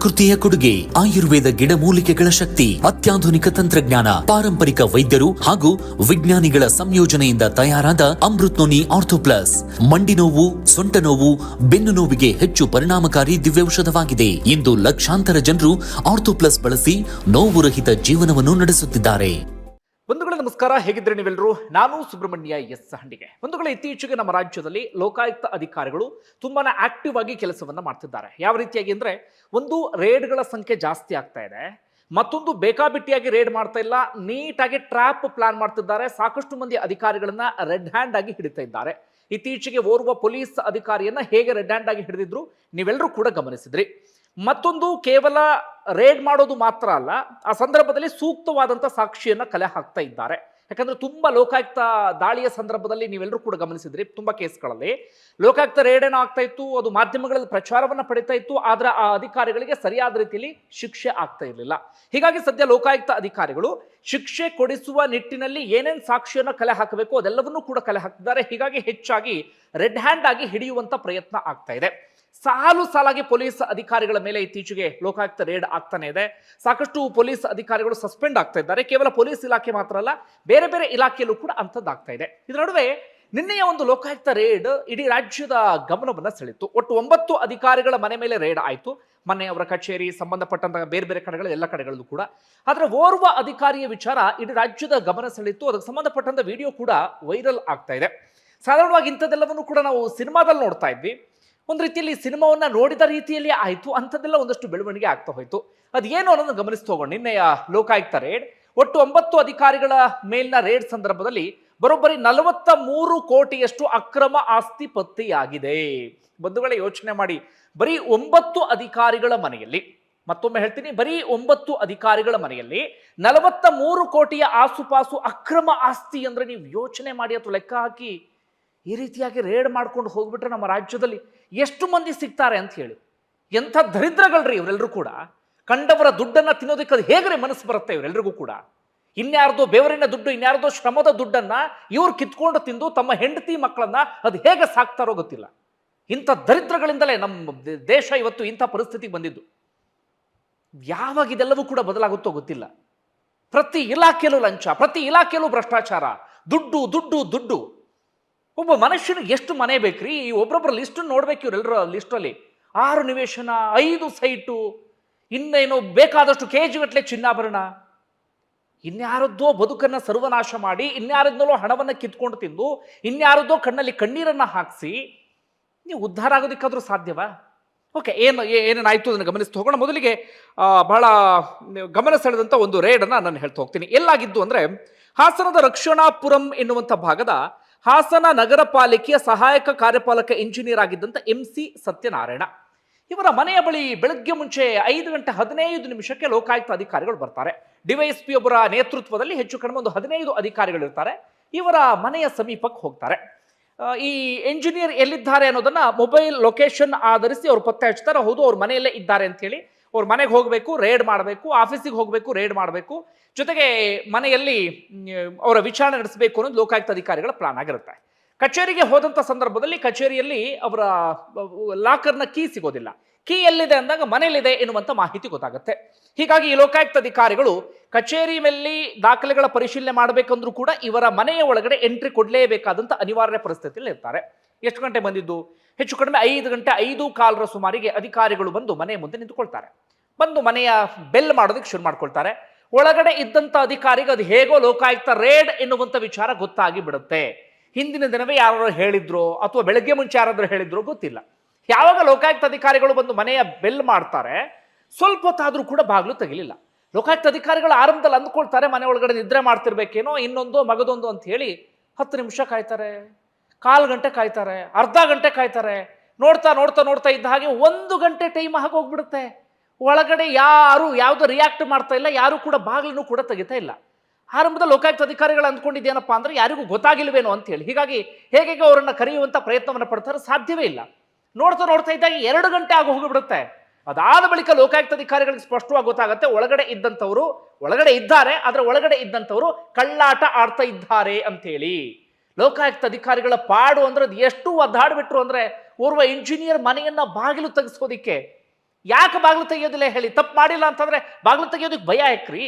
ಪ್ರಕೃತಿಯ ಕೊಡುಗೆ, ಆಯುರ್ವೇದ ಗಿಡಮೂಲಿಕೆಗಳ ಶಕ್ತಿ, ಅತ್ಯಾಧುನಿಕ ತಂತ್ರಜ್ಞಾನ, ಪಾರಂಪರಿಕ ವೈದ್ಯರು ಹಾಗೂ ವಿಜ್ಞಾನಿಗಳ ಸಂಯೋಜನೆಯಿಂದ ತಯಾರಾದ ಅಮೃತ್ ನೋನಿ ಆರ್ಥೋ ಪ್ಲಸ್ ಮಂಡಿ ನೋವು, ಸೊಂಟ ನೋವು, ಬೆನ್ನು ನೋವಿಗೆ ಹೆಚ್ಚು ಪರಿಣಾಮಕಾರಿ ದಿವ್ಯೌಷಧವಾಗಿದೆ. ಇಂದು ಲಕ್ಷಾಂತರ ಜನರು ಆರ್ಥೋ ಪ್ಲಸ್ ಬಳಸಿ ನೋವು ರಹಿತ ಜೀವನವನ್ನು ನಡೆಸುತ್ತಿದ್ದಾರೆ. ಬಂಧುಗಳೇ ನಮಸ್ಕಾರ, ಹೇಗಿದ್ರೆ ನೀವೆಲ್ಲರೂ? ನಾನು ಸುಬ್ರಹ್ಮಣ್ಯ ಎಸ್ ಹಂಡಿಗೆ. ಬಂಧುಗಳೇ, ಇತ್ತೀಚೆಗೆ ನಮ್ಮ ರಾಜ್ಯದಲ್ಲಿ ಲೋಕಾಯುಕ್ತ ಅಧಿಕಾರಿಗಳು ತುಂಬಾನೇ ಆಕ್ಟಿವ್ ಆಗಿ ಕೆಲಸವನ್ನ ಮಾಡ್ತಿದ್ದಾರೆ. ಯಾವ ರೀತಿಯಾಗಿ ಅಂದ್ರೆ, ಒಂದು ರೇಡ್ಗಳ ಸಂಖ್ಯೆ ಜಾಸ್ತಿ ಆಗ್ತಾ ಇದೆ, ಮತ್ತೊಂದು ಬೇಕಾಬಿಟ್ಟಿಯಾಗಿ ರೇಡ್ ಮಾಡ್ತಾ ಇಲ್ಲ, ನೀಟಾಗಿ ಟ್ರ್ಯಾಪ್ ಪ್ಲಾನ್ ಮಾಡ್ತಿದ್ದಾರೆ. ಸಾಕಷ್ಟು ಮಂದಿ ಅಧಿಕಾರಿಗಳನ್ನ ರೆಡ್ ಹ್ಯಾಂಡ್ ಆಗಿ ಹಿಡಿತಾ ಇದ್ದಾರೆ. ಇತ್ತೀಚೆಗೆ ಓರ್ವ ಪೊಲೀಸ್ ಅಧಿಕಾರಿಯನ್ನ ಹೇಗೆ ರೆಡ್ ಹ್ಯಾಂಡ್ ಆಗಿ ಹಿಡಿದಿದ್ರು ನೀವೆಲ್ಲರೂ ಕೂಡ ಗಮನಿಸಿದ್ರಿ. ಮತ್ತೊಂದು, ಕೇವಲ ರೇಡ್ ಮಾಡೋದು ಮಾತ್ರ ಅಲ್ಲ, ಆ ಸಂದರ್ಭದಲ್ಲಿ ಸೂಕ್ತವಾದಂಥ ಸಾಕ್ಷಿಯನ್ನ ಕಲೆ ಹಾಕ್ತಾ ಇದ್ದಾರೆ. ಯಾಕಂದ್ರೆ ತುಂಬಾ ಲೋಕಾಯುಕ್ತ ದಾಳಿಯ ಸಂದರ್ಭದಲ್ಲಿ ನೀವೆಲ್ಲರೂ ಕೂಡ ಗಮನಿಸಿದ್ರಿ, ತುಂಬಾ ಕೇಸ್ಗಳಲ್ಲಿ ಲೋಕಾಯುಕ್ತ ರೇಡ್ ಏನೋ ಆಗ್ತಾ ಇತ್ತು, ಅದು ಮಾಧ್ಯಮಗಳಲ್ಲಿ ಪ್ರಚಾರವನ್ನ ಪಡಿತಾ ಇತ್ತು, ಆದ್ರೆ ಆ ಅಧಿಕಾರಿಗಳಿಗೆ ಸರಿಯಾದ ರೀತಿಯಲ್ಲಿ ಶಿಕ್ಷೆ ಆಗ್ತಾ ಇರಲಿಲ್ಲ. ಹೀಗಾಗಿ ಸದ್ಯ ಲೋಕಾಯುಕ್ತ ಅಧಿಕಾರಿಗಳು ಶಿಕ್ಷೆ ಕೊಡಿಸುವ ನಿಟ್ಟಿನಲ್ಲಿ ಏನೇನು ಸಾಕ್ಷಿಯನ್ನ ಕಲೆ ಹಾಕಬೇಕು ಅದೆಲ್ಲವನ್ನೂ ಕೂಡ ಕಲೆ ಹಾಕ್ತಿದ್ದಾರೆ. ಹೀಗಾಗಿ ಹೆಚ್ಚಾಗಿ ರೆಡ್ ಹ್ಯಾಂಡ್ ಆಗಿ ಹಿಡಿಯುವಂತ ಪ್ರಯತ್ನ ಆಗ್ತಾ ಇದೆ. ಸಾಲಾಗಿ ಪೊಲೀಸ್ ಅಧಿಕಾರಿಗಳ ಮೇಲೆ ಇತ್ತೀಚೆಗೆ ಲೋಕಾಯುಕ್ತ ರೇಡ್ ಆಗ್ತಾನೆ ಇದೆ. ಸಾಕಷ್ಟು ಪೊಲೀಸ್ ಅಧಿಕಾರಿಗಳು ಸಸ್ಪೆಂಡ್ ಆಗ್ತಾ ಇದ್ದಾರೆ. ಕೇವಲ ಪೊಲೀಸ್ ಇಲಾಖೆ ಮಾತ್ರ ಅಲ್ಲ, ಬೇರೆ ಬೇರೆ ಇಲಾಖೆಯಲ್ಲೂ ಕೂಡ ಅಂಥದ್ದಾಗ್ತಾ ಇದೆ. ಇದರ ನಡುವೆ ನಿನ್ನೆಯ ಒಂದು ಲೋಕಾಯುಕ್ತ ರೇಡ್ ಇಡೀ ರಾಜ್ಯದ ಗಮನವನ್ನ ಸೆಳೆಯಿತು. ಒಟ್ಟು 9 ಅಧಿಕಾರಿಗಳ ಮನೆ ಮೇಲೆ ರೇಡ್ ಆಯಿತು. ಮೊನ್ನೆ ಅವರ ಕಚೇರಿ, ಸಂಬಂಧಪಟ್ಟಂತಹ ಬೇರೆ ಬೇರೆ ಕಡೆಗಳು, ಎಲ್ಲ ಕಡೆಗಳಲ್ಲೂ ಕೂಡ. ಆದರೆ ಓರ್ವ ಅಧಿಕಾರಿಯ ವಿಚಾರ ಇಡೀ ರಾಜ್ಯದ ಗಮನ ಸೆಳೆಯಿತು. ಅದಕ್ಕೆ ಸಂಬಂಧಪಟ್ಟಂತ ವಿಡಿಯೋ ಕೂಡ ವೈರಲ್ ಆಗ್ತಾ ಇದೆ. ಸಾಧಾರಣವಾಗಿ ಇಂಥದ್ದೆಲ್ಲವನ್ನು ಕೂಡ ನಾವು ಸಿನಿಮಾದಲ್ಲಿ ನೋಡ್ತಾ ಇದ್ವಿ. ಒಂದು ರೀತಿಯಲ್ಲಿ ಸಿನಿಮಾವನ್ನ ನೋಡಿದ ರೀತಿಯಲ್ಲಿ ಆಯಿತು. ಅಂಥದ್ದೆಲ್ಲ ಒಂದಷ್ಟು ಬೆಳವಣಿಗೆ ಆಗ್ತಾ ಹೋಯಿತು. ಅದೇನು ಅನ್ನೋದನ್ನು ಗಮನಿಸ್ತಾ ಹೋಗೋಣ. ನಿನ್ನೆಯ ಲೋಕಾಯುಕ್ತ ರೇಡ್, ಒಟ್ಟು 9 ಅಧಿಕಾರಿಗಳ ಮೇಲಿನ ರೇಡ್ ಸಂದರ್ಭದಲ್ಲಿ ಬರೋಬ್ಬರಿ 43 ಕೋಟಿಯಷ್ಟು ಅಕ್ರಮ ಆಸ್ತಿ ಪತ್ತೆಯಾಗಿದೆ. ಬಂಧುಗಳೇ, ಯೋಚನೆ ಮಾಡಿ, ಬರೀ 9 ಅಧಿಕಾರಿಗಳ ಮನೆಯಲ್ಲಿ, ಮತ್ತೊಮ್ಮೆ ಹೇಳ್ತೀನಿ, ಬರೀ 9 ಅಧಿಕಾರಿಗಳ ಮನೆಯಲ್ಲಿ 43 ಕೋಟಿಯ ಆಸುಪಾಸು ಅಕ್ರಮ ಆಸ್ತಿ ಅಂದ್ರೆ ನೀವು ಯೋಚನೆ ಮಾಡಿ ಅಥವಾ ಲೆಕ್ಕ ಹಾಕಿ. ಈ ರೀತಿಯಾಗಿ ರೇಡ್ ಮಾಡ್ಕೊಂಡು ಹೋಗ್ಬಿಟ್ರೆ ನಮ್ಮ ರಾಜ್ಯದಲ್ಲಿ ಎಷ್ಟು ಮಂದಿ ಸಿಗ್ತಾರೆ ಅಂತ ಹೇಳಿ. ಎಂಥ ದರಿದ್ರಗಳ್ರಿ ಇವರೆಲ್ಲರೂ ಕೂಡ. ಕಂಡವರ ದುಡ್ಡನ್ನ ತಿನ್ನೋದಕ್ಕೆ ಅದು ಹೇಗ್ರೆ ಮನಸ್ಸು ಬರುತ್ತೆ ಇವರೆಲ್ಲರಿಗೂ ಕೂಡ. ಇನ್ಯಾರ್ದೋ ಬೆವರಿನ ದುಡ್ಡು, ಇನ್ಯಾರ್ದೋ ಶ್ರಮದ ದುಡ್ಡನ್ನ ಇವ್ರು ಕಿತ್ಕೊಂಡು ತಿಂದು ತಮ್ಮ ಹೆಂಡತಿ ಮಕ್ಕಳನ್ನ ಅದು ಹೇಗೆ ಸಾಕ್ತಾರೋ ಗೊತ್ತಿಲ್ಲ. ಇಂಥ ದರಿದ್ರಗಳಿಂದಲೇ ನಮ್ಮ ದೇಶ ಇವತ್ತು ಇಂಥ ಪರಿಸ್ಥಿತಿಗೆ ಬಂದಿದ್ದು. ಯಾವಾಗ ಇದೆಲ್ಲವೂ ಕೂಡ ಬದಲಾಗುತ್ತೋ ಗೊತ್ತಿಲ್ಲ. ಪ್ರತಿ ಇಲಾಖೆಯಲ್ಲೂ ಲಂಚ, ಪ್ರತಿ ಇಲಾಖೆಯಲ್ಲೂ ಭ್ರಷ್ಟಾಚಾರ, ದುಡ್ಡು ದುಡ್ಡು ದುಡ್ಡು. ಒಬ್ಬ ಮನುಷ್ಯನಿಗೆ ಎಷ್ಟು ಮನೆ ಬೇಕ್ರಿ? ಒಬ್ಬೊಬ್ಬರ ಲಿಸ್ಟ್ ನೋಡ್ಬೇಕು. ಇವರೆಲ್ಲರ ಲಿಸ್ಟಲ್ಲಿ 6 ನಿವೇಶನ, 5 ಸೈಟು, ಇನ್ನೇನು ಬೇಕಾದಷ್ಟು ಕೆಜಿ ಗಟ್ಟಲೆ ಚಿನ್ನಾಭರಣ. ಇನ್ಯಾರದ್ದೋ ಬದುಕನ್ನ ಸರ್ವನಾಶ ಮಾಡಿ, ಇನ್ಯಾರದ್ದೋ ಹಣವನ್ನ ಕಿತ್ಕೊಂಡು ತಿಂದು, ಇನ್ಯಾರದ್ದೋ ಕಣ್ಣಲ್ಲಿ ಕಣ್ಣೀರನ್ನ ಹಾಕಿಸಿ ನೀವು ಉದ್ಧಾರ ಆಗೋದಕ್ಕಾದ್ರೂ ಸಾಧ್ಯವಾ? ಓಕೆ, ಏನೇನಾಯ್ತು ಅದನ್ನು ಗಮನಿಸ್ತಾ ಹೋಗೋಣ. ಮೊದಲಿಗೆ ಬಹಳ ಗಮನ ಸೆಳೆದಂಥ ಒಂದು ರೇಡನ್ನು ನಾನು ಹೇಳ್ತಾ ಹೋಗ್ತೀನಿ. ಎಲ್ಲಾಗಿದ್ದು ಅಂದರೆ, ಹಾಸನದ ರಕ್ಷಣಾಪುರಂ ಎನ್ನುವಂಥ ಭಾಗದ ಹಾಸನ ನಗರ ಪಾಲಿಕೆಯ ಸಹಾಯಕ ಕಾರ್ಯಪಾಲಕ ಇಂಜಿನಿಯರ್ ಆಗಿದ್ದಂಥ MC ಸತ್ಯನಾರಾಯಣ ಇವರ ಮನೆಯ ಬಳಿ ಬೆಳಗ್ಗೆ ಮುಂಚೆ 5:15 ಲೋಕಾಯುಕ್ತ ಅಧಿಕಾರಿಗಳು ಬರ್ತಾರೆ. DYSP ಒಬ್ಬರ ನೇತೃತ್ವದಲ್ಲಿ ಹೆಚ್ಚು ಕಡಿಮೆ ಒಂದು 15 ಅಧಿಕಾರಿಗಳಿರ್ತಾರೆ. ಇವರ ಮನೆಯ ಸಮೀಪಕ್ಕೆ ಹೋಗ್ತಾರೆ. ಈ ಎಂಜಿನಿಯರ್ ಎಲ್ಲಿದ್ದಾರೆ ಅನ್ನೋದನ್ನ ಮೊಬೈಲ್ ಲೊಕೇಶನ್ ಆಧರಿಸಿ ಅವ್ರು ಪತ್ತೆ ಹಚ್ತಾರೆ. ಹೌದು, ಅವ್ರ ಮನೆಯಲ್ಲೇ ಇದ್ದಾರೆ ಅಂತ ಹೇಳಿ ಅವ್ರ ಮನೆಗೆ ಹೋಗಬೇಕು, ರೇಡ್ ಮಾಡಬೇಕು, ಆಫೀಸಿಗೆ ಹೋಗಬೇಕು, ರೇಡ್ ಮಾಡಬೇಕು, ಜೊತೆಗೆ ಮನೆಯಲ್ಲಿ ಅವರ ವಿಚಾರಣೆ ನಡೆಸಬೇಕು ಅನ್ನೋದು ಲೋಕಾಯುಕ್ತ ಅಧಿಕಾರಿಗಳ ಪ್ಲಾನ್ ಆಗಿರುತ್ತೆ. ಕಚೇರಿಗೆ ಹೋದಂಥ ಸಂದರ್ಭದಲ್ಲಿ ಕಚೇರಿಯಲ್ಲಿ ಅವರ ಲಾಕರ್ನ ಕೀ ಸಿಗೋದಿಲ್ಲ. ಕೀ ಎಲ್ಲಿದೆ ಅಂದಾಗ ಮನೆಯಲ್ಲಿದೆ ಎನ್ನುವಂಥ ಮಾಹಿತಿ ಗೊತ್ತಾಗುತ್ತೆ. ಹೀಗಾಗಿ ಈ ಲೋಕಾಯುಕ್ತ ಅಧಿಕಾರಿಗಳು ಕಚೇರಿ ಮೇಲೆ ದಾಖಲೆಗಳ ಪರಿಶೀಲನೆ ಮಾಡಬೇಕಂದ್ರೂ ಕೂಡ ಇವರ ಮನೆಯ ಒಳಗಡೆ ಎಂಟ್ರಿ ಕೊಡಲೇಬೇಕಾದಂಥ ಅನಿವಾರ್ಯ ಪರಿಸ್ಥಿತಿಯಲ್ಲಿ ಇರ್ತಾರೆ. ಎಷ್ಟು ಗಂಟೆ ಬಂದಿದ್ದು? ಹೆಚ್ಚು ಕಡಿಮೆ 5:05 ಸುಮಾರಿಗೆ ಅಧಿಕಾರಿಗಳು ಬಂದು ಮನೆ ಮುಂದೆ ನಿಂತುಕೊಳ್ತಾರೆ. ಬಂದು ಮನೆಯ ಬೆಲ್ ಮಾಡೋದಕ್ಕೆ ಶುರು ಮಾಡ್ಕೊಳ್ತಾರೆ. ಒಳಗಡೆ ಇದ್ದಂಥ ಅಧಿಕಾರಿಗೆ ಅದು ಹೇಗೋ ಲೋಕಾಯುಕ್ತ ರೇಡ್ ಎನ್ನುವಂಥ ವಿಚಾರ ಗೊತ್ತಾಗಿ ಬಿಡುತ್ತೆ. ಹಿಂದಿನ ದಿನವೇ ಯಾರು ಹೇಳಿದ್ರು ಅಥವಾ ಬೆಳಗ್ಗೆ ಮುಂಚೆ ಯಾರಾದ್ರೂ ಹೇಳಿದ್ರು ಗೊತ್ತಿಲ್ಲ. ಯಾವಾಗ ಲೋಕಾಯುಕ್ತ ಅಧಿಕಾರಿಗಳು ಬಂದು ಮನೆಯ ಬೆಲ್ ಮಾಡ್ತಾರೆ, ಸ್ವಲ್ಪ ಹೊತ್ತಾದ್ರೂ ಕೂಡ ಬಾಗಿಲು ತೆಗಿಲಿಲ್ಲ. ಲೋಕಾಯುಕ್ತ ಅಧಿಕಾರಿಗಳು ಆರಂಭದಲ್ಲಿ ಅಂದ್ಕೊಳ್ತಾರೆ ಮನೆ ಒಳಗಡೆ ನಿದ್ರೆ ಮಾಡ್ತಿರ್ಬೇಕೇನೋ, ಇನ್ನೊಂದು ಮಗದೊಂದು ಅಂತ ಹೇಳಿ 10 ನಿಮಿಷ ಕಾಯ್ತಾರೆ, 1/4 ಗಂಟೆ ಕಾಯ್ತಾರೆ, ಅರ್ಧ ಗಂಟೆ ಕಾಯ್ತಾರೆ. ನೋಡ್ತಾ ನೋಡ್ತಾ ನೋಡ್ತಾ ಇದ್ದ ಹಾಗೆ 1 ಗಂಟೆ ಟೈಮ್ ಆಗೋಗ್ಬಿಡುತ್ತೆ. ಒಳಗಡೆ ಯಾರು ಯಾವುದು ರಿಯಾಕ್ಟ್ ಮಾಡ್ತಾ ಇಲ್ಲ, ಯಾರು ಕೂಡ ಬಾಗಿಲನ್ನು ಕೂಡ ತೆಗಿತಾ ಇಲ್ಲ. ಆರಂಭದ ಲೋಕಾಯುಕ್ತ ಅಧಿಕಾರಿಗಳು ಅಂದ್ಕೊಂಡಿದ್ದೇನಪ್ಪ ಅಂದ್ರೆ ಯಾರಿಗೂ ಗೊತ್ತಾಗಿಲ್ವೇನೋ ಅಂತ ಹೇಳಿ. ಹೀಗಾಗಿ ಹೇಗೆ ಅವರನ್ನ ಕರೆಯುವಂತ ಪ್ರಯತ್ನವನ್ನು ಪಡ್ತಾರೆ, ಸಾಧ್ಯವೇ ಇಲ್ಲ. ನೋಡ್ತಾ ನೋಡ್ತಾ ಇದ್ದಾಗ 2 ಗಂಟೆ ಆಗಿ ಹೋಗಿಬಿಡುತ್ತೆ. ಅದಾದ ಬಳಿಕ ಲೋಕಾಯುಕ್ತ ಅಧಿಕಾರಿಗಳಿಗೆ ಸ್ಪಷ್ಟವಾಗಿ ಗೊತ್ತಾಗುತ್ತೆ ಒಳಗಡೆ ಇದ್ದಂಥವರು ಒಳಗಡೆ ಇದ್ದಾರೆ, ಆದ್ರೆ ಒಳಗಡೆ ಇದ್ದಂಥವರು ಕಳ್ಳಾಟ ಆಡ್ತಾ ಇದ್ದಾರೆ ಅಂತೇಳಿ. ಲೋಕಾಯುಕ್ತ ಅಧಿಕಾರಿಗಳ ಪಾಡು ಅಂದ್ರೆ ಎಷ್ಟು ಒದ್ದಾಡ್ಬಿಟ್ರು ಅಂದ್ರೆ, ಓರ್ವ ಇಂಜಿನಿಯರ್ ಮನೆಯನ್ನ ಬಾಗಿಲು ತೆಗೆಸೋದಿಕ್ಕೆ ಯಾಕೆ ಬಾಗಿಲು ತೆಗೆಯೋದಿಲ್ಲ ಹೇಳಿ? ತಪ್ಪು ಮಾಡಿಲ್ಲ ಅಂತಂದ್ರೆ ಬಾಗಿಲು ತೆಗೆಯೋದಕ್ಕೆ ಭಯ ಯಾಕ್ರಿ?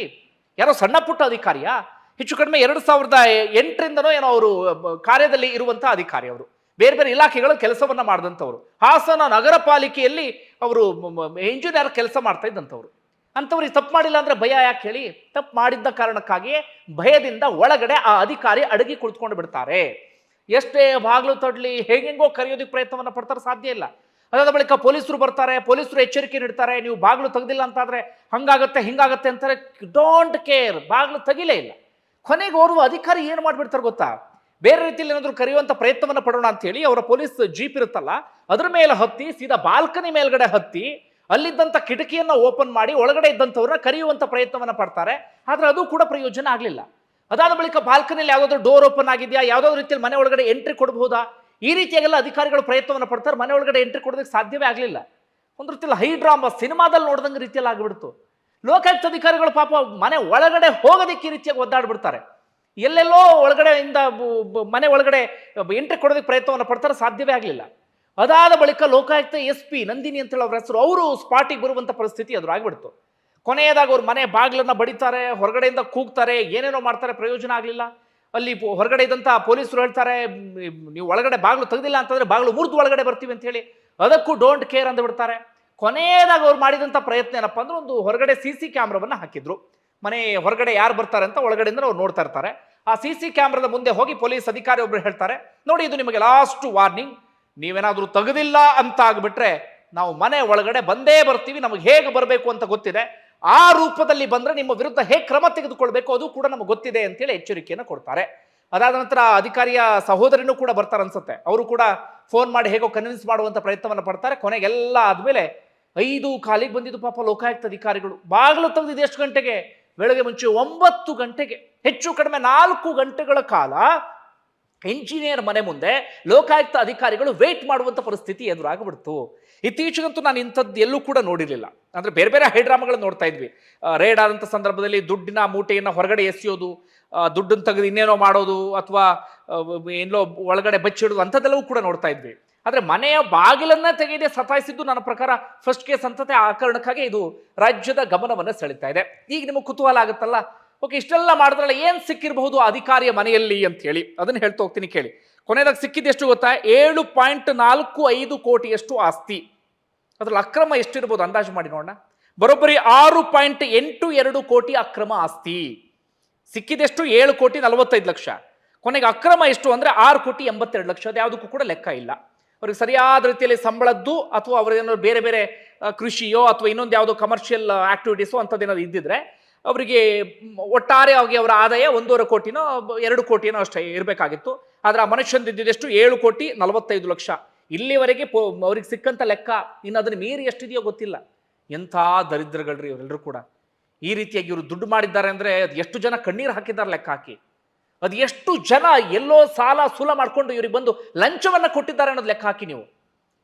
ಯಾರೋ ಸಣ್ಣ ಪುಟ್ಟ ಅಧಿಕಾರಿಯಾ? ಹೆಚ್ಚು ಕಡಿಮೆ 2008ರಿಂದನೋ ಏನೋ ಅವರು ಕಾರ್ಯದಲ್ಲಿ ಇರುವಂತ ಅಧಿಕಾರಿ. ಅವರು ಬೇರೆ ಬೇರೆ ಇಲಾಖೆಗಳ ಕೆಲಸವನ್ನ ಮಾಡಿದಂಥವ್ರು. ಹಾಸನ ನಗರ ಪಾಲಿಕೆಯಲ್ಲಿ ಅವರು ಇಂಜಿನಿಯರ್ ಕೆಲಸ ಮಾಡ್ತಾ ಇದ್ದಂಥವ್ರು. ಅಂಥವ್ರಿಗೆ ತಪ್ಪು ಮಾಡಿಲ್ಲ ಅಂದ್ರೆ ಭಯ ಯಾಕೆ ಹೇಳಿ? ತಪ್ಪು ಮಾಡಿದ್ದ ಕಾರಣಕ್ಕಾಗಿಯೇ ಭಯದಿಂದ ಒಳಗಡೆ ಆ ಅಧಿಕಾರಿ ಅಡಗಿ ಕುಳಿತುಕೊಂಡು ಬಿಡ್ತಾರೆ. ಎಷ್ಟೇ ಬಾಗಿಲು ತಡ್ಲಿ ಹೇಗೆಂಗೋ ಕರೆಯೋದಕ್ಕೆ ಪ್ರಯತ್ನವನ್ನ ಪಡ್ತಾರೆ, ಸಾಧ್ಯ ಇಲ್ಲ. ಅದಾದ ಬಳಿಕ ಪೊಲೀಸರು ಬರ್ತಾರೆ, ಪೊಲೀಸರು ಎಚ್ಚರಿಕೆ ನೀಡ್ತಾರೆ, ನೀವು ಬಾಗಿಲು ತೆಗೆದಿಲ್ಲ ಅಂತಾದ್ರೆ ಹಂಗಾಗತ್ತೆ ಹಿಂಗಾಗತ್ತೆ ಅಂತಾರೆ. ಡೋಂಟ್ ಕೇರ್, ಬಾಗಿಲು ತೆಗಿಲೇ ಇಲ್ಲ. ಕೊನೆಗೆ ಓರ್ವ ಅಧಿಕಾರಿ ಏನು ಮಾಡ್ಬಿಡ್ತಾರೆ ಗೊತ್ತಾ? ಬೇರೆ ರೀತಿಯಲ್ಲಿ ಏನಾದ್ರು ಕರೆಯುವಂತ ಪ್ರಯತ್ನವನ್ನ ಪಡೋಣ ಅಂತ ಹೇಳಿ ಅವರ ಪೊಲೀಸ್ ಜೀಪ್ ಇರುತ್ತಲ್ಲ ಅದ್ರ ಮೇಲೆ ಹತ್ತಿ ಸೀದಾ ಬಾಲ್ಕನಿ ಮೇಲ್ಗಡೆ ಹತ್ತಿ ಅಲ್ಲಿದ್ದಂತ ಕಿಟಕಿಯನ್ನ ಓಪನ್ ಮಾಡಿ ಒಳಗಡೆ ಇದ್ದಂಥವ್ರನ್ನ ಕರೆಯುವಂತ ಪ್ರಯತ್ನವನ್ನ ಪಡ್ತಾರೆ. ಆದ್ರೆ ಅದು ಕೂಡ ಪ್ರಯೋಜನ ಆಗ್ಲಿಲ್ಲ. ಅದಾದ ಬಳಿಕ ಬಾಲ್ಕನಿಯಲ್ಲಿ ಯಾವ್ದಾದ್ರು ಡೋರ್ ಓಪನ್ ಆಗಿದೆಯಾ, ಯಾವ್ದಾದ್ರು ರೀತಿಯಲ್ಲಿ ಮನೆ ಒಳಗಡೆ ಎಂಟ್ರಿ ಕೊಡಬಹುದಾ, ಈ ರೀತಿಯಾಗೆಲ್ಲ ಅಧಿಕಾರಿಗಳು ಪ್ರಯತ್ನವನ್ನ ಪಡ್ತಾರೆ. ಮನೆ ಒಳಗಡೆ ಎಂಟ್ರಿ ಕೊಡೋದಕ್ಕೆ ಸಾಧ್ಯವೇ ಆಗಲಿಲ್ಲ. ಒಂದು ರೀತಿಯಲ್ಲಿ ಹೈ ಡ್ರಾಮಾ ಸಿನಿಮಾದಲ್ಲಿ ನೋಡ್ದಂಗೆ ರೀತಿಯಲ್ಲಿ ಆಗಿಬಿಡ್ತು. ಲೋಕಾಯುಕ್ತ ಅಧಿಕಾರಿಗಳು ಪಾಪ ಮನೆ ಒಳಗಡೆ ಹೋಗೋದಕ್ಕೆ ಈ ರೀತಿಯಾಗಿ ಒದ್ದಾಡ್ಬಿಡ್ತಾರೆ. ಎಲ್ಲೆಲ್ಲೋ ಒಳಗಡೆಯಿಂದ ಮನೆ ಒಳಗಡೆ ಎಂಟ್ರಿ ಕೊಡೋದಕ್ಕೆ ಪ್ರಯತ್ನವನ್ನ ಪಡ್ತಾರೆ, ಸಾಧ್ಯವೇ ಆಗಲಿಲ್ಲ. ಅದಾದ ಬಳಿಕ ಲೋಕಾಯುಕ್ತ SP ನಂದಿನಿ ಅಂತೇಳಿ ಅವ್ರ ಹೆಸರು, ಅವರು ಸ್ಪಾಟಿಗೆ ಬರುವಂತ ಪರಿಸ್ಥಿತಿ ಎದುರಾಗ್ಬಿಡ್ತು. ಕೊನೆಯದಾಗ ಅವ್ರ ಮನೆ ಬಾಗಿಲನ್ನ ಬಡಿತಾರೆ, ಹೊರಗಡೆಯಿಂದ ಕೂಗ್ತಾರೆ, ಏನೇನೋ ಮಾಡ್ತಾರೆ, ಪ್ರಯೋಜನ ಆಗಲಿಲ್ಲ. ಅಲ್ಲಿ ಹೊರಗಡೆ ಇದ್ದಂತ ಪೊಲೀಸರು ಹೇಳ್ತಾರೆ, ನೀವು ಒಳಗಡೆ ಬಾಗಿಲು ತೆಗೆದಿಲ್ಲ ಅಂತಂದ್ರೆ ಬಾಗಿಲು ಮುರಿದು ಒಳಗಡೆ ಬರ್ತೀವಿ ಅಂತ ಹೇಳಿ. ಅದಕ್ಕೂ ಡೋಂಟ್ ಕೇರ್ ಅಂದು ಬಿಡ್ತಾರೆ. ಕೊನೆಯದಾಗ ಅವ್ರು ಮಾಡಿದಂತ ಪ್ರಯತ್ನ ಏನಪ್ಪಾ ಅಂದ್ರೆ, ಒಂದು ಹೊರಗಡೆ CC ಕ್ಯಾಮ್ರಾವನ್ನ ಹಾಕಿದ್ರು. ಮನೆ ಹೊರಗಡೆ ಯಾರು ಬರ್ತಾರೆ ಅಂತ ಒಳಗಡೆಯಿಂದ ಅವ್ರು ನೋಡ್ತಾ ಇರ್ತಾರೆ. ಆ CC ಕ್ಯಾಮ್ರಾದ ಮುಂದೆ ಹೋಗಿ ಪೊಲೀಸ್ ಅಧಿಕಾರಿ ಒಬ್ರು ಹೇಳ್ತಾರೆ, ನೋಡಿ ಇದು ನಿಮಗೆ ಲಾಸ್ಟ್ ವಾರ್ನಿಂಗ್, ನೀವೇನಾದ್ರೂ ತೆಗೆದಿಲ್ಲ ಅಂತ ಆಗ್ಬಿಟ್ರೆ ನಾವು ಮನೆ ಒಳಗಡೆ ಬಂದೇ ಬರ್ತೀವಿ, ನಮಗೆ ಹೇಗೆ ಬರಬೇಕು ಅಂತ ಗೊತ್ತಿದೆ, ಆ ರೂಪದಲ್ಲಿ ಬಂದ್ರೆ ನಿಮ್ಮ ವಿರುದ್ಧ ಹೇಗೆ ಕ್ರಮ ತೆಗೆದುಕೊಳ್ಬೇಕು ಅದು ಕೂಡ ನಮಗೆ ಗೊತ್ತಿದೆ ಅಂತೇಳಿ ಎಚ್ಚರಿಕೆಯನ್ನು ಕೊಡ್ತಾರೆ. ಅದಾದ ನಂತರ ಅಧಿಕಾರಿಯ ಸಹೋದರಿನೂ ಕೂಡ ಬರ್ತಾರೆ ಅನ್ಸುತ್ತೆ. ಅವರು ಕೂಡ ಫೋನ್ ಮಾಡಿ ಹೇಗೋ ಕನ್ವಿನ್ಸ್ ಮಾಡುವಂತ ಪ್ರಯತ್ನವನ್ನು ಪಡ್ತಾರೆ. ಕೊನೆಗೆಲ್ಲ ಆದ್ಮೇಲೆ 5:15 ಬಂದಿದ್ದು ಪಾಪ ಲೋಕಾಯುಕ್ತ ಅಧಿಕಾರಿಗಳು. ಬಾಗಿಲು ತೆಗೆದಿದ್ದು ಎಷ್ಟು ಗಂಟೆಗೆ? ಬೆಳಗ್ಗೆ ಮುಂಚೆ 9 ಗಂಟೆಗೆ. ಹೆಚ್ಚು ಕಡಿಮೆ 4 ಗಂಟೆಗಳ ಕಾಲ ಇಂಜಿನಿಯರ್ ಮನೆ ಮುಂದೆ ಲೋಕಾಯುಕ್ತ ಅಧಿಕಾರಿಗಳು ವೇಟ್ ಮಾಡುವಂತ ಪರಿಸ್ಥಿತಿ ಎದುರಾಗ್ಬಿಡ್ತು. ಇತ್ತೀಚೆಗಂತೂ ನಾನು ಇಂಥದ್ದು ಎಲ್ಲೂ ಕೂಡ ನೋಡಿರಲಿಲ್ಲ. ಅಂದ್ರೆ ಬೇರೆ ಬೇರೆ ಹೈಡ್ರಾಮಾಗಳನ್ನ ನೋಡ್ತಾ ಇದ್ವಿ. ರೇಡ್ ಆದಂಥ ಸಂದರ್ಭದಲ್ಲಿ ದುಡ್ಡಿನ ಮೂಟೆಯನ್ನು ಹೊರಗಡೆ ಎಸೆಯೋದು, ದುಡ್ಡನ್ನು ತೆಗೆದು ಇನ್ನೇನೋ ಮಾಡೋದು, ಅಥವಾ ಎಲ್ಲೋ ಒಳಗಡೆ ಬಚ್ಚಿಡೋದು, ಅಂಥದ್ದೆಲ್ಲವೂ ಕೂಡ ನೋಡ್ತಾ ಇದ್ವಿ. ಆದ್ರೆ ಮನೆಯ ಬಾಗಿಲನ್ನ ತೆಗೆದೇ ಸತಾಯಿಸಿದ್ದು ನನ್ನ ಪ್ರಕಾರ ಫಸ್ಟ್ ಕೇಸ್ ಅಂತತೆ. ಆ ಕಾರಣಕ್ಕಾಗಿ ಇದು ರಾಜ್ಯದ ಗಮನವನ್ನು ಸೆಳೀತಾ ಇದೆ. ಈಗ ನಿಮಗೆ ಕುತೂಹಲ ಆಗುತ್ತಲ್ಲ, ಓಕೆ ಇಷ್ಟೆಲ್ಲ ಮಾಡಿದ್ರಲ್ಲ ಏನು ಸಿಕ್ಕಿರಬಹುದು ಅಧಿಕಾರಿಯ ಮನೆಯಲ್ಲಿ ಅಂತ ಹೇಳಿ, ಅದನ್ನ ಹೇಳ್ತಾ ಹೋಗ್ತೀನಿ ಕೇಳಿ. ಕೊನೆಯದಾಗ ಸಿಕ್ಕಿದ್ದು ಎಷ್ಟು ಗೊತ್ತಾ? 7.45 ಕೋಟಿಯಷ್ಟು ಆಸ್ತಿ. ಅದ್ರಲ್ಲಿ ಅಕ್ರಮ ಎಷ್ಟಿರ್ಬೋದು ಅಂದಾಜು ಮಾಡಿ ನೋಡೋಣ. ಬರೋಬ್ಬರಿ 6.82 ಕೋಟಿ ಅಕ್ರಮ ಆಸ್ತಿ. ಸಿಕ್ಕಿದೆಷ್ಟು? 7,45,00,000. ಕೊನೆಗೆ ಅಕ್ರಮ ಎಷ್ಟು ಅಂದ್ರೆ 6,82,00,000. ಅದು ಯಾವುದಕ್ಕೂ ಕೂಡ ಲೆಕ್ಕ ಇಲ್ಲ. ಅವ್ರಿಗೆ ಸರಿಯಾದ ರೀತಿಯಲ್ಲಿ ಸಂಬಳದ್ದು ಅಥವಾ ಅವ್ರೇನಾದ್ರು ಬೇರೆ ಬೇರೆ ಕೃಷಿಯೋ ಅಥವಾ ಇನ್ನೊಂದು ಯಾವುದೋ ಕಮರ್ಷಿಯಲ್ ಆಕ್ಟಿವಿಟೀಸೋ ಅಂಥದ್ದೇನಾದ್ರು ಇದ್ದಿದ್ರೆ ಅವರಿಗೆ ಒಟ್ಟಾರೆ ಆಗಿ ಅವರ ಆದಾಯ 1.5 ಕೋಟಿನೋ 2 ಕೋಟಿನೋ ಅಷ್ಟೇ ಇರಬೇಕಾಗಿತ್ತು. ಆದ್ರೆ ಆ ಮನುಷ್ಯಂದು ಇದ್ದಿದ್ದೆಷ್ಟು? 7,45,00,000. ಇಲ್ಲಿವರೆಗೆ ಅವ್ರಿಗೆ ಸಿಕ್ಕಂತ ಲೆಕ್ಕ. ಇನ್ನು ಅದನ್ನ ಮೀರಿ ಎಷ್ಟಿದೆಯೋ ಗೊತ್ತಿಲ್ಲ. ಎಂಥ ದರಿದ್ರಗಳ್ರಿ ಇವರೆಲ್ಲರೂ ಕೂಡ. ಈ ರೀತಿಯಾಗಿ ಇವರು ದುಡ್ಡು ಮಾಡಿದ್ದಾರೆ ಅಂದ್ರೆ ಎಷ್ಟು ಜನ ಕಣ್ಣೀರು ಹಾಕಿದ್ದಾರೆ ಲೆಕ್ಕ ಹಾಕಿ. ಅದು ಎಷ್ಟು ಜನ ಎಲ್ಲೋ ಸಾಲ ಸೂಲ ಮಾಡ್ಕೊಂಡು ಇವ್ರಿಗೆ ಬಂದು ಲಂಚವನ್ನ ಕೊಟ್ಟಿದ್ದಾರೆ ಅನ್ನೋದು ಲೆಕ್ಕ ಹಾಕಿ ನೀವು.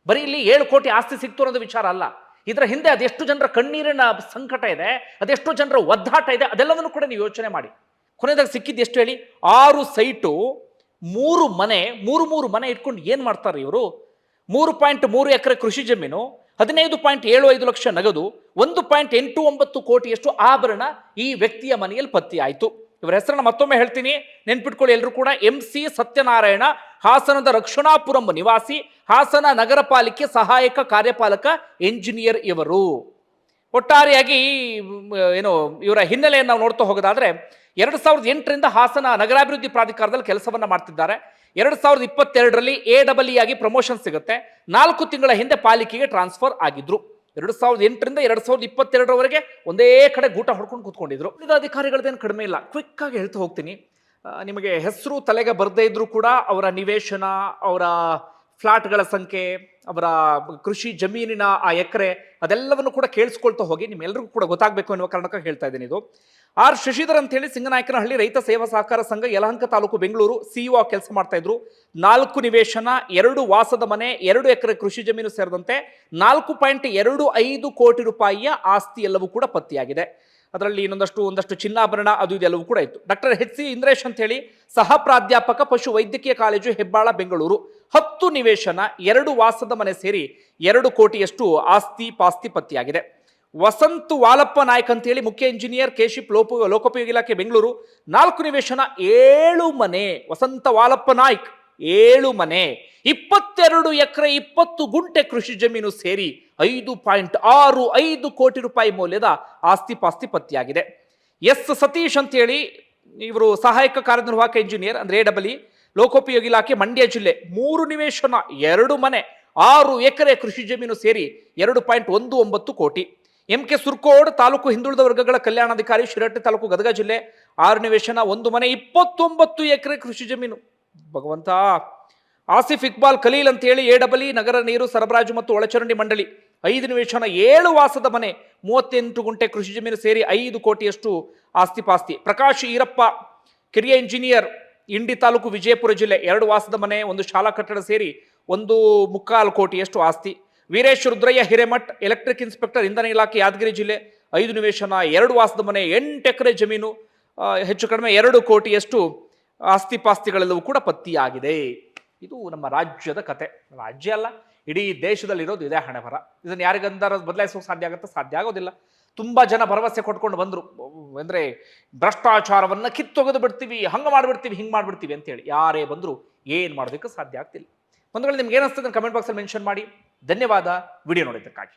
ಬರೀ ಇಲ್ಲಿ 7 ಕೋಟಿ ಆಸ್ತಿ ಸಿಕ್ತು ಅನ್ನೋದು ವಿಚಾರ ಅಲ್ಲ. ಇದರ ಹಿಂದೆ ಅದೆಷ್ಟು ಜನರ ಕಣ್ಣೀರಿನ ಸಂಕಟ ಇದೆ, ಅದೆಷ್ಟು ಜನರ ಒದ್ದಾಟ ಇದೆ, ಅದೆಲ್ಲವನ್ನು ಕೂಡ ನೀವು ಯೋಚನೆ ಮಾಡಿ. ಕೊನೆಯದಾಗ ಸಿಕ್ಕಿದ್ದು ಎಷ್ಟು ಹೇಳಿ? 6 ಸೈಟು, 3 ಮನೆ, 3 ಮನೆ ಇಟ್ಕೊಂಡು ಏನ್ ಮಾಡ್ತಾರೆ ಇವರು? 3.3 ಎಕರೆ ಕೃಷಿ ಜಮೀನು, 15.75 ಲಕ್ಷ ನಗದು, 1.89 ಕೋಟಿಯಷ್ಟು ಆಭರಣ ಈ ವ್ಯಕ್ತಿಯ ಮನೆಯಲ್ಲಿ ಪತ್ತೆ ಆಯಿತು. ಇವರ ಹೆಸರನ್ನ ಮತ್ತೊಮ್ಮೆ ಹೇಳ್ತೀನಿ, ನೆನ್ಪಿಟ್ಕೊಳ್ಳಿ ಎಲ್ಲರೂ ಕೂಡ. MC ಸತ್ಯನಾರಾಯಣ, ಹಾಸನದ ರಕ್ಷಣಾಪುರಂ ನಿವಾಸಿ, ಹಾಸನ ನಗರ ಪಾಲಿಕೆ ಸಹಾಯಕ ಕಾರ್ಯಪಾಲಕ ಎಂಜಿನಿಯರ್ ಇವರು. ಒಟ್ಟಾರೆಯಾಗಿ ಏನು ಇವರ ಹಿನ್ನೆಲೆಯನ್ನು ನಾವು ನೋಡ್ತಾ ಹೋಗೋದಾದ್ರೆ 2008ರಿಂದ ಹಾಸನ ನಗರಾಭಿವೃದ್ಧಿ ಪ್ರಾಧಿಕಾರದಲ್ಲಿ ಕೆಲಸವನ್ನ ಮಾಡ್ತಿದ್ದಾರೆ. 2022ರಲ್ಲಿ AEE ಆಗಿ ಪ್ರಮೋಷನ್ ಸಿಗುತ್ತೆ. 4 ತಿಂಗಳ ಹಿಂದೆ ಪಾಲಿಕೆಗೆ ಟ್ರಾನ್ಸ್ಫರ್ ಆಗಿದ್ರು. 2008ರಿಂದ 2022ರವರೆಗೆ ಒಂದೇ ಕಡೆ ಗೂಟ ಹೊಡ್ಕೊಂಡು ಕೂತ್ಕೊಂಡಿದ್ರು. ಉಳಿದ ಅಧಿಕಾರಿಗಳದ್ದೇನು ಕಡಿಮೆ ಇಲ್ಲ. ಕ್ವಿಕ್ ಆಗಿ ಹೇಳ್ತಾ ಹೋಗ್ತೀನಿ. ನಿಮಗೆ ಹೆಸರು ತಲೆಗೆ ಬರದೇ ಇದ್ರೂ ಕೂಡ ಅವರ ನಿವೇಶನ, ಅವರ ಫ್ಲಾಟ್ಗಳ ಸಂಖ್ಯೆ, ಅವರ ಕೃಷಿ ಜಮೀನಿನ ಆ ಎಕರೆ, ಅದೆಲ್ಲವನ್ನು ಕೂಡ ಕೇಳಿಸ್ಕೊಳ್ತಾ ಹೋಗಿ ನಿಮ್ಮೆಲ್ಲರಿಗೂ ಕೂಡ ಗೊತ್ತಾಗಬೇಕು ಅನ್ನುವ ಕಾರಣಕ್ಕಾಗಿ ಹೇಳ್ತಾ ಇದ್ದೀನಿ. ಇದು ಆರ್ ಶಶಿಧರ್ ಅಂತ ಹೇಳಿ ಸಿಂಗನಾಯಕನಹಳ್ಳಿ ರೈತ ಸೇವಾ ಸಹಕಾರ ಸಂಘ, ಯಲಹಂಕ ತಾಲೂಕು, ಬೆಂಗಳೂರು CEO ಕೆಲಸ ಮಾಡ್ತಾ ಇದ್ರು. 4 ನಿವೇಶನ, 2 ವಾಸದ ಮನೆ, 2 ಎಕರೆ ಕೃಷಿ ಜಮೀನು ಸೇರಿದಂತೆ 4.25 ಕೋಟಿ ರೂಪಾಯಿಯ ಆಸ್ತಿ ಎಲ್ಲವೂ ಕೂಡ ಪತ್ತೆಯಾಗಿದೆ. ಅದರಲ್ಲಿ ಒಂದಷ್ಟು ಚಿನ್ನಾಭರಣ ಅದು ಇದೆಲ್ಲವೂ ಕೂಡ ಇತ್ತು. ಡಾಕ್ಟರ್ ಎಚ್ ಸಿ ಇಂದ್ರೇಶ್ ಅಂತ ಹೇಳಿ ಸಹ ಪ್ರಾಧ್ಯಾಪಕ ಪಶು ವೈದ್ಯಕೀಯ ಕಾಲೇಜು ಹೆಬ್ಬಾಳ ಬೆಂಗಳೂರು. 10 ನಿವೇಶನ 2 ವಾಸದ ಮನೆ ಸೇರಿ 2 ಕೋಟಿಯಷ್ಟು ಆಸ್ತಿ ಪಾಸ್ತಿ ಪತ್ತೆಯಾಗಿದೆ. ವಸಂತ್ ವಾಲಪ್ಪ ನಾಯ್ಕ್ ಅಂತ ಹೇಳಿ ಮುಖ್ಯ ಇಂಜಿನಿಯರ್ ಕೆಶಿಪ್ ಲೋಕೋಪಯೋಗಿ ಇಲಾಖೆ ಬೆಂಗಳೂರು. 4 ನಿವೇಶನ 7 ಮನೆ. ವಸಂತ ವಾಲಪ್ಪ ನಾಯ್ಕ್ 7 ಮನೆ 22 ಎಕರೆ 20 ಗುಂಟೆ ಕೃಷಿ ಜಮೀನು ಸೇರಿ 5.65 ಕೋಟಿ ರೂಪಾಯಿ ಮೌಲ್ಯದ ಆಸ್ತಿ ಪಾಸ್ತಿ ಪತ್ತೆಯಾಗಿದೆ. ಎಸ್ ಸತೀಶ್ ಅಂತ ಹೇಳಿ ಇವರು ಸಹಾಯಕ ಕಾರ್ಯನಿರ್ವಾಹಕ ಇಂಜಿನಿಯರ್ ಅಂದ್ರೆ AEE ಲೋಕೋಪಯೋಗಿ ಇಲಾಖೆ ಮಂಡ್ಯ ಜಿಲ್ಲೆ. 3 ನಿವೇಶನ 2 ಮನೆ 6 ಎಕರೆ ಕೃಷಿ ಜಮೀನು ಸೇರಿ 2.19 ಕೋಟಿ. MK ಸುರ್ಕೋಡ್ ತಾಲೂಕು ಹಿಂದುಳಿದ ವರ್ಗಗಳ ಕಲ್ಯಾಣಾಧಿಕಾರಿ ಶಿರಹಟ್ಟಿ ತಾಲೂಕು ಗದಗ ಜಿಲ್ಲೆ. 6 ನಿವೇಶನ 1 ಮನೆ 29 ಎಕರೆ ಕೃಷಿ ಜಮೀನು. ಭಗವಂತ. ಆಸಿಫ್ ಇಕ್ಬಾಲ್ ಖಲೀಲ್ ಅಂತ ಹೇಳಿ AEE ನಗರ ನೀರು ಸರಬರಾಜು ಮತ್ತು ಒಳಚರಂಡಿ ಮಂಡಳಿ. 5 ನಿವೇಶನ 7 ವಾಸದ ಮನೆ 38 ಗುಂಟೆ ಕೃಷಿ ಜಮೀನು ಸೇರಿ 5 ಕೋಟಿಯಷ್ಟು ಆಸ್ತಿ ಪಾಸ್ತಿ. ಪ್ರಕಾಶ್ ಈರಪ್ಪ ಕಿರಿಯ ಇಂಜಿನಿಯರ್ ಇಂಡಿ ತಾಲೂಕು ವಿಜಯಪುರ ಜಿಲ್ಲೆ. 2 ವಾಸದ ಮನೆ 1 ಶಾಲಾ ಕಟ್ಟಡ ಸೇರಿ 1.25 ಕೋಟಿಯಷ್ಟು ಆಸ್ತಿ. ವೀರೇಶ್ ರುದ್ರಯ್ಯ ಹಿರೇಮಠ್ ಎಲೆಕ್ಟ್ರಿಕ್ ಇನ್ಸ್ಪೆಕ್ಟರ್ ಇಂಧನ ಇಲಾಖೆ ಯಾದಗಿರಿ ಜಿಲ್ಲೆ. 5 ನಿವೇಶನ 2 ವಾಸದ ಮನೆ 8 ಎಕರೆ ಜಮೀನು ಹೆಚ್ಚು ಕಡಿಮೆ 2 ಕೋಟಿಯಷ್ಟು ಆಸ್ತಿ ಪಾಸ್ತಿಗಳೆಲ್ಲವೂ ಕೂಡ ಪತ್ತೆಯಾಗಿದೆ. ಇದು ನಮ್ಮ ರಾಜ್ಯದ ಕತೆ. ರಾಜ್ಯ ಅಲ್ಲ, ಇಡೀ ದೇಶದಲ್ಲಿರೋದು ಇದೇ ಹಣೆ ಬರ. ಇದನ್ನು ಯಾರಿಗಂದಾರ ಬದಲಾಯಿಸೋಕೆ ಸಾಧ್ಯ ಆಗುತ್ತೆ? ಸಾಧ್ಯ ಆಗೋದಿಲ್ಲ. ತುಂಬಾ ಜನ ಭರವಸೆ ಕೊಟ್ಕೊಂಡು ಬಂದರು, ಅಂದ್ರೆ ಭ್ರಷ್ಟಾಚಾರವನ್ನ ಕಿತ್ತೊಗೆದು ಬಿಡ್ತೀವಿ, ಹಂಗೆ ಮಾಡ್ಬಿಡ್ತೀವಿ, ಹಿಂಗೆ ಮಾಡ್ಬಿಡ್ತೀವಿ ಅಂತೇಳಿ. ಯಾರೇ ಬಂದರೂ ಏನು ಮಾಡೋದಕ್ಕೆ ಸಾಧ್ಯ ಆಗ್ತಿಲ್ಲ. ಒಂದು ವೇಳೆ ನಿಮ್ಗೆ ಏನಿಸ್ತದೆ ಕಮೆಂಟ್ ಬಾಕ್ಸಲ್ಲಿ ಮೆನ್ಷನ್ ಮಾಡಿ. ಧನ್ಯವಾದ ವಿಡಿಯೋ ನೋಡಿದ್ದಕ್ಕಾಗಿ.